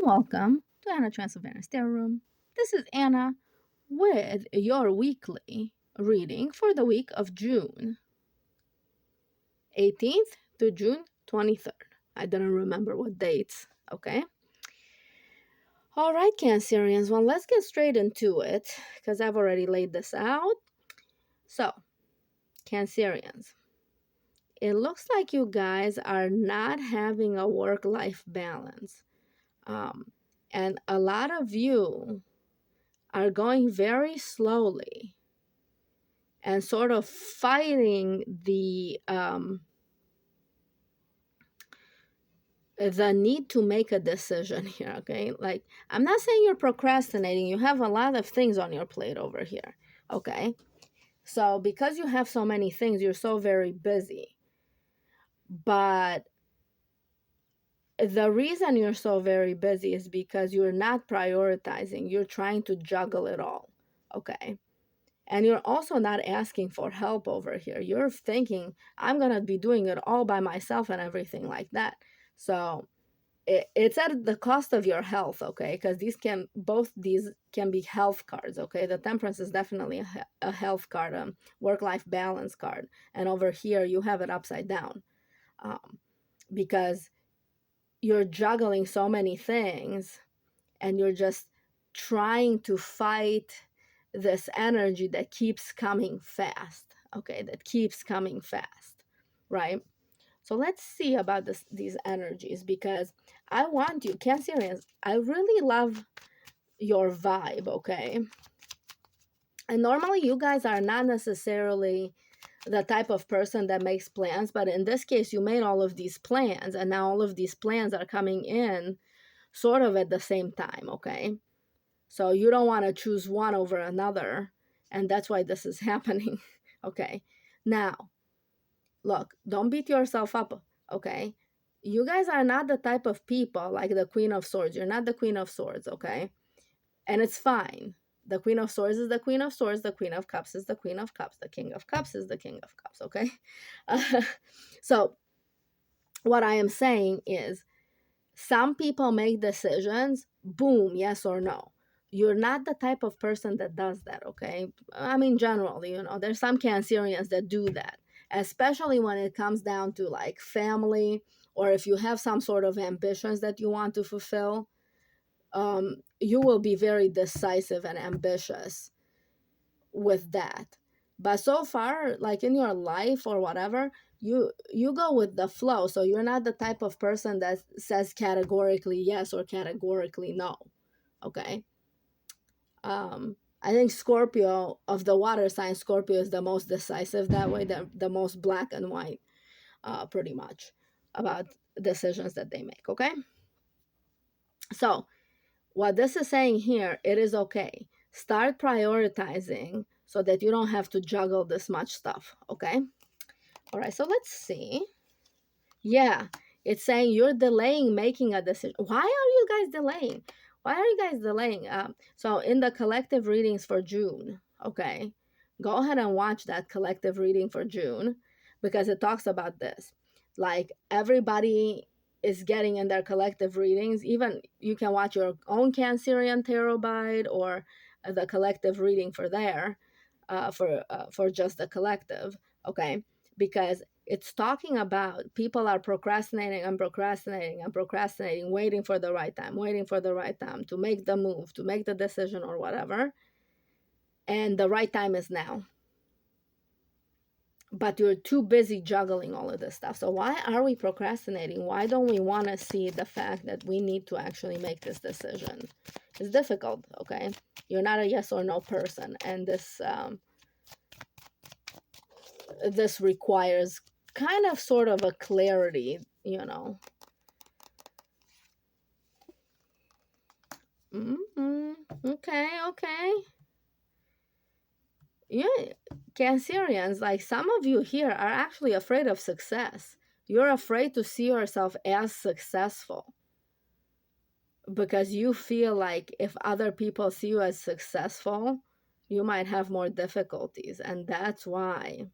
Welcome to Anna Transylvania's Tarot Room. This is Anna with your weekly reading for the week of June 18th to June 23rd. I didn't remember what dates, okay? All right, Cancerians, well, let's get straight into it because I've already laid this out. So, Cancerians, it looks like you guys are not having a work-life balance. And a lot of you are going very slowly and sort of fighting the need to make a decision here. Okay, like, I'm not saying you're procrastinating. You have a lot of things on your plate over here. Okay, so because you have so many things, you're so very busy. But the reason you're so very busy is because you're not prioritizing. You're trying to juggle it all. Okay, and you're also not asking for help over here. You're thinking, I'm going to be doing it all by myself and everything like that. So it's at the cost of your health, okay? Because both these can be health cards, okay? The Temperance is definitely a health card, work-life balance card. And over here, you have it upside down because you're juggling so many things and you're just trying to fight this energy that keeps coming fast, okay? That keeps coming fast, right? So let's see about these energies, because I want you, Cancerians, I really love your vibe, okay? And normally you guys are not necessarily the type of person that makes plans, but in this case, you made all of these plans, and now all of these plans are coming in sort of at the same time, okay? So you don't want to choose one over another, and that's why this is happening, okay? Now, look, don't beat yourself up, okay? You guys are not the type of people like the Queen of Swords. You're not the Queen of Swords, okay? And it's fine. The Queen of Swords is the Queen of Swords. The Queen of Cups is the Queen of Cups. The King of Cups is the King of Cups, okay? So what I am saying is, some people make decisions, boom, yes or no. You're not the type of person that does that, okay? I mean, generally, there's some Cancerians that do that, especially when it comes down to like family, or if you have some sort of ambitions that you want to fulfill. You will be very decisive and ambitious with that. But so far, like in your life or whatever, you go with the flow. So you're not the type of person that says categorically yes or categorically no, okay? I think Scorpio, of the water sign, Scorpio is the most decisive that way, the most black and white, pretty much, about decisions that they make, okay? So what this is saying here, it is okay. Start prioritizing so that you don't have to juggle this much stuff, okay? All right, so let's see. Yeah, it's saying you're delaying making a decision. Why are you guys delaying? Why are you guys delaying? So in the collective readings for June, okay, go ahead and watch that collective reading for June, because it talks about this. Like, everybody is getting in their collective readings. Even you can watch your own Cancerian tarot guide, or the collective reading for there, for just the collective, okay? Because it's talking about people are procrastinating and procrastinating and procrastinating, waiting for the right time, waiting for the right time to make the move, to make the decision or whatever. And the right time is now. But you're too busy juggling all of this stuff. So why are we procrastinating? Why don't we want to see the fact that we need to actually make this decision? It's difficult, okay? You're not a yes or no person. And this requires kind of sort of a clarity, Okay. Yeah, Cancerians, like, some of you here are actually afraid of success. You're afraid to see yourself as successful because you feel like if other people see you as successful, you might have more difficulties. And that's why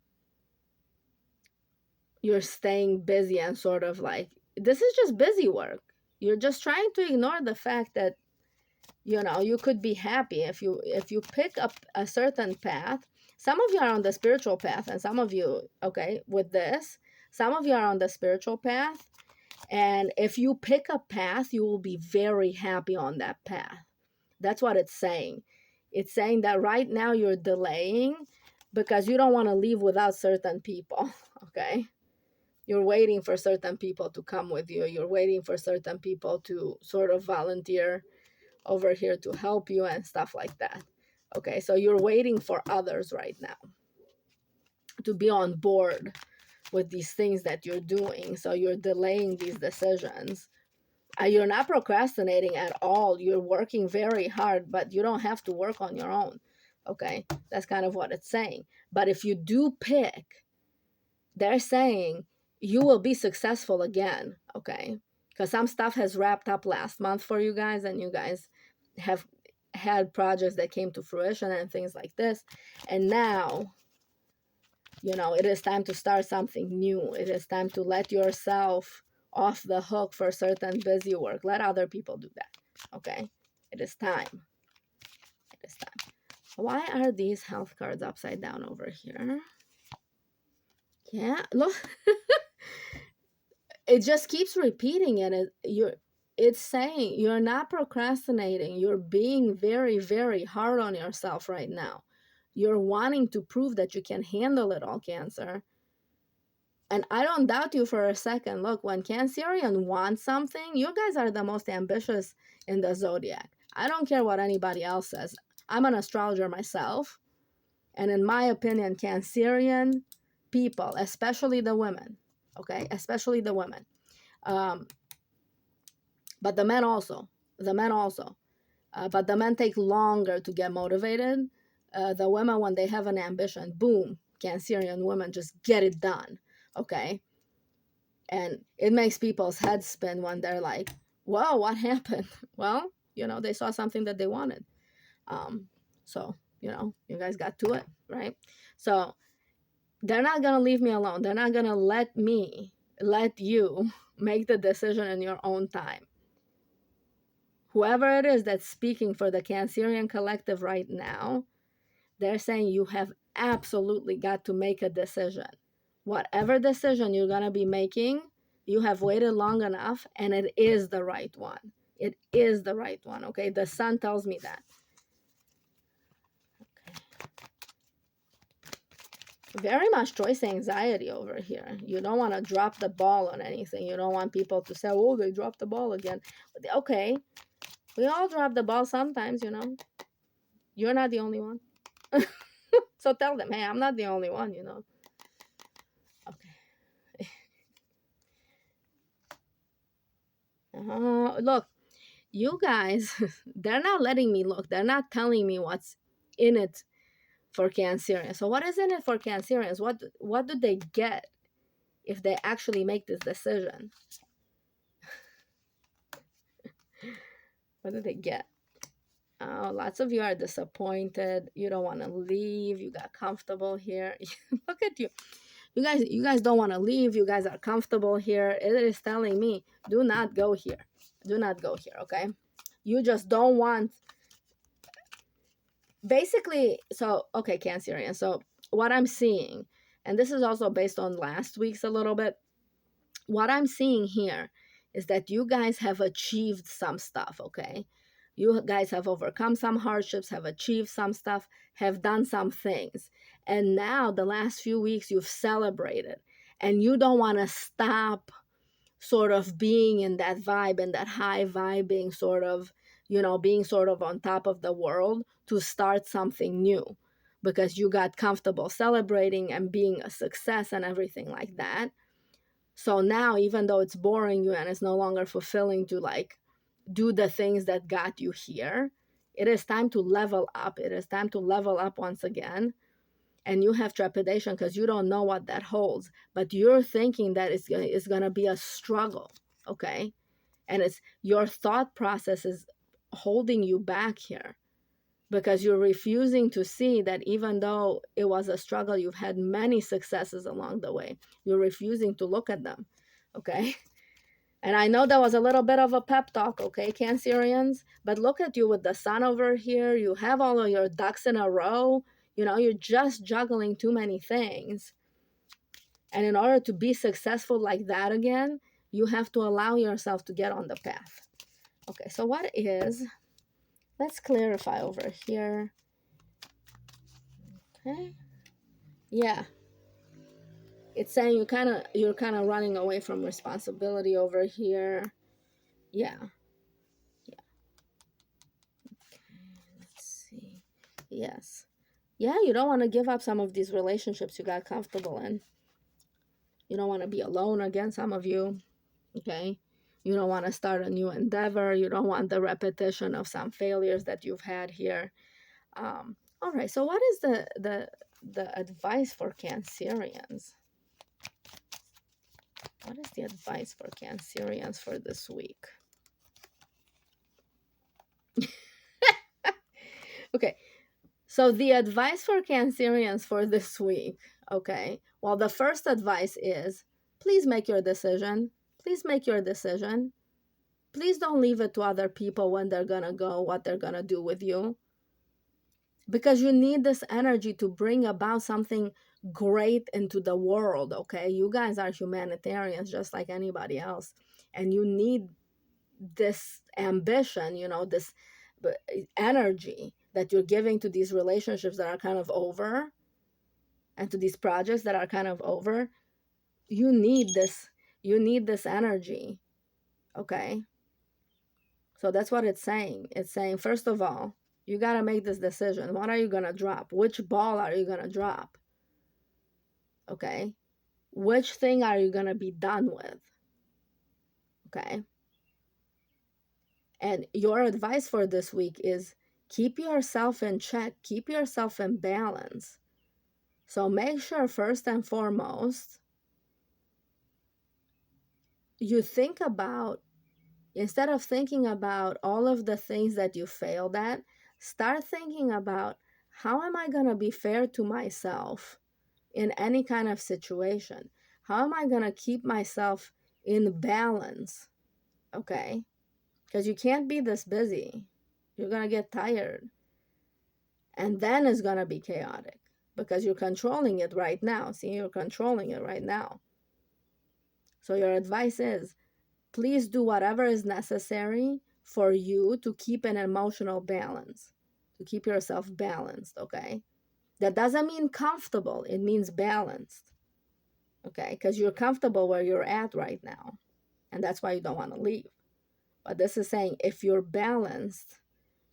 you're staying busy and sort of like, this is just busy work. You're just trying to ignore the fact that, you could be happy if you pick up a certain path. Some of you are on the spiritual path, and some of you, okay, with this, some of you are on the spiritual path, and if you pick a path, you will be very happy on that path. That's what it's saying. It's saying that right now you're delaying because you don't want to leave without certain people. Okay, you're waiting for certain people to come with you. You're waiting for certain people to sort of volunteer over here to help you and stuff like that. Okay, so you're waiting for others right now to be on board with these things that you're doing. So you're delaying these decisions. You're not procrastinating at all. You're working very hard, but you don't have to work on your own. Okay, that's kind of what it's saying. But if you do pick, they're saying you will be successful again. Okay, because some stuff has wrapped up last month for you guys, and you guys have had projects that came to fruition and things like this. And now, it is time to start something new. It is time to let yourself off the hook for certain busy work. Let other people do that. Okay? It is time. It is time. Why are these health cards upside down over here? Yeah, look. It just keeps repeating it. It's saying you're not procrastinating. You're being very, very hard on yourself right now. You're wanting to prove that you can handle it all, Cancer. And I don't doubt you for a second. Look, when Cancerian wants something, you guys are the most ambitious in the zodiac. I don't care what anybody else says. I'm an astrologer myself. And in my opinion, Cancerian people, especially the women, okay, especially the women, but the men also, but the men take longer to get motivated. The women, when they have an ambition, boom, Cancerian women just get it done, okay? And it makes people's heads spin when they're like, whoa, what happened? Well, they saw something that they wanted. So, you guys got to it, right? So they're not going to leave me alone. They're not going to let you make the decision in your own time. Whoever it is that's speaking for the Cancerian collective right now, they're saying you have absolutely got to make a decision. Whatever decision you're going to be making, you have waited long enough, and it is the right one. It is the right one, okay? The sun tells me that. Okay. Very much choice anxiety over here. You don't want to drop the ball on anything. You don't want people to say, oh, they dropped the ball again. Okay, we all drop the ball sometimes, You're not the only one. So tell them, hey, I'm not the only one, Okay. Look, you guys, they're not letting me look. They're not telling me what's in it for Cancerians. So what is in it for Cancerians? What do they get if they actually make this decision? What do they get? Oh, lots of you are disappointed. You don't want to leave. You got comfortable here. Look at you. You guys don't want to leave. You guys are comfortable here. It is telling me, do not go here. Do not go here, okay? You just don't want... Basically, so, okay, Cancerian. So what I'm seeing, and this is also based on last week's a little bit, what I'm seeing here is that you guys have achieved some stuff, okay? You guys have overcome some hardships, have achieved some stuff, have done some things. And now the last few weeks you've celebrated, and you don't want to stop sort of being in that vibe, and that high vibing sort of, being sort of on top of the world to start something new, because you got comfortable celebrating and being a success and everything like that. So now, even though it's boring you and it's no longer fulfilling to like do the things that got you here, it is time to level up. It is time to level up once again. And you have trepidation because you don't know what that holds, but you're thinking that it's gonna be a struggle, okay? And it's your thought process is holding you back here, because you're refusing to see that even though it was a struggle, you've had many successes along the way. You're refusing to look at them, okay? And I know that was a little bit of a pep talk, okay, Cancerians? But look at you with the sun over here. You have all of your ducks in a row. You know, you're just juggling too many things. And in order to be successful like that again, you have to allow yourself to get on the path. Okay, so what is, let's clarify over here. Okay. Yeah. It's saying you're kind of running away from responsibility over here. Yeah. Yeah. Okay, let's see. Yes. Yeah, you don't want to give up some of these relationships you got comfortable in. You don't want to be alone again, some of you. Okay. You don't want to start a new endeavor. You don't want the repetition of some failures that you've had here. All right. So what is the advice for Cancerians? What is the advice for Cancerians for this week? Okay. So the advice for Cancerians for this week, okay? Well, the first advice is please make your decision. Please make your decision. Please don't leave it to other people when they're going to go, what they're going to do with you. Because you need this energy to bring about something great into the world, okay? You guys are humanitarians just like anybody else. And you need this ambition, you know, this energy that you're giving to these relationships that are kind of over and to these projects that are kind of over. You need this energy, okay? So that's what it's saying. It's saying, first of all, you got to make this decision. What are you going to drop? Which ball are you going to drop? Okay? Which thing are you going to be done with? Okay? And your advice for this week is keep yourself in check, keep yourself in balance. So make sure, first and foremost, you think about, instead of thinking about all of the things that you failed at, start thinking about how am I going to be fair to myself in any kind of situation? How am I going to keep myself in balance? Okay? Because you can't be this busy. You're going to get tired. And then it's going to be chaotic because you're controlling it right now. See, you're controlling it right now. So your advice is please do whatever is necessary for you to keep an emotional balance, to keep yourself balanced, okay? That doesn't mean comfortable. It means balanced, okay? Because you're comfortable where you're at right now. And that's why you don't want to leave. But this is saying if you're balanced,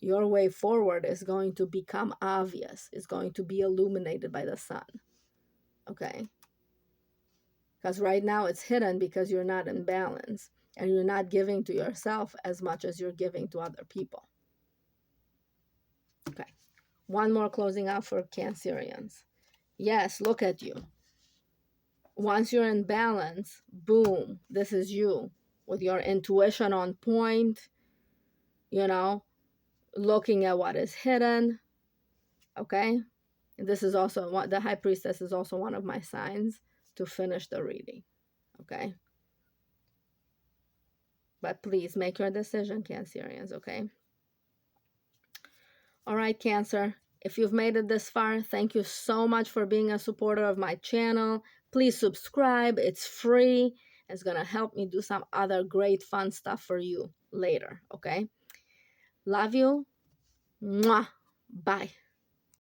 your way forward is going to become obvious. It's going to be illuminated by the sun, okay? Because right now it's hidden because you're not in balance and you're not giving to yourself as much as you're giving to other people. Okay. One more closing out for Cancerians. Yes, look at you. Once you're in balance, boom, this is you with your intuition on point, you know, looking at what is hidden. Okay. This is also what the High Priestess is also one of my signs to finish the reading. Okay. But please make your decision, Cancerians, okay? All right, Cancer. If you've made it this far, thank you so much for being a supporter of my channel. Please subscribe. It's free. It's going to help me do some other great fun stuff for you later, okay? Love you. Mwah. Bye.